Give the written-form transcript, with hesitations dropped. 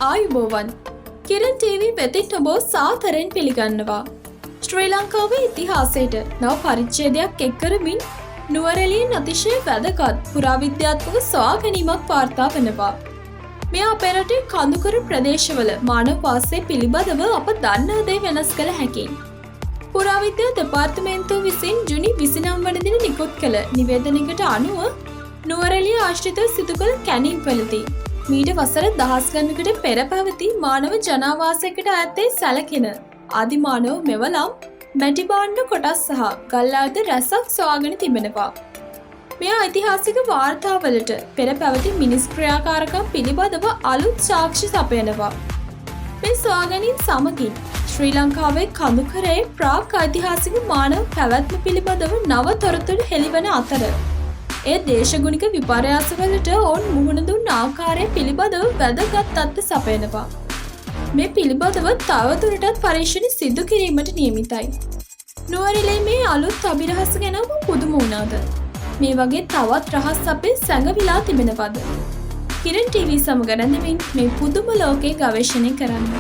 ආයුබෝවන් කිරන් ටීවී වෙතින් ඔබ සාදරයෙන් පිළිගන්නවා. ශ්‍රී ලංකාවේ ඉතිහාසයට නව පරිච්ඡේදයක් එක් කරමින් නුවරඑළියෙන් අතිශය වැදගත් පුරාවිද්‍යාත්මක සොයා ගැනීමක් වාර්තා වෙනවා. මේ අපේ රටේ කඳුකර ප්‍රදේශවල මානව වාසය පිළිබඳව අප දන්නා දේ වෙනස් කළ හැකියි. පුරාවිද්‍යා දෙපාර්තමේන්තුව විසින් ජුනි 29 වන දින නිකුත් කළ නිවේදනයකට අනුව නුවරඑළිය ආශ්‍රිතව සිදු කළ කැණීම්වලදී මීට වසර දහස් ගණනකට පෙර පැවති මානව ජනාවාසයකට ඈතේ සැලකෙන ආදිමානව මෙවලම් මැටි භාණ්ඩ කොටස් සහ ගල් ආයුධ රැසක් සොයාගෙන තිබෙනවා. මේ ඓතිහාසික වාර්තාවලට පෙර පැවති මිනිස් ක්‍රියාකාරකම් පිළිබඳව අලුත් සාක්ෂි සපයනවා. මේ සොයාගැනීම් සමගින් ශ්‍රී ලංකාවේ කඳුකරයේ ප්‍රාග් ඓතිහාසික මානව පැවැත්ම පිළිබඳව නව තොරතුරු හෙළිවන අතර ඒ දේශගුණික විපර්යාසවලට ඔවුන් මුහුණ දුන් ආකාරය පිළිබඳව වැදගත් තත්ත්ව සපයනවා. මේ පිළිබඳව තවදුරටත් පරීක්ෂණ සිදු කිරීමට නියමිතයි. නුවරඑළියේ මේ අලුත් අභිරහස ගැන ඔබ පුදුම වුණාද? මේ වගේ තවත් රහස් අපේ සැඟවිලා තිබෙනවද? කිරන් ටීවී සමග රැඳෙමින් මේ පුදුම ලෝකේ ගවේෂණය කරන්න.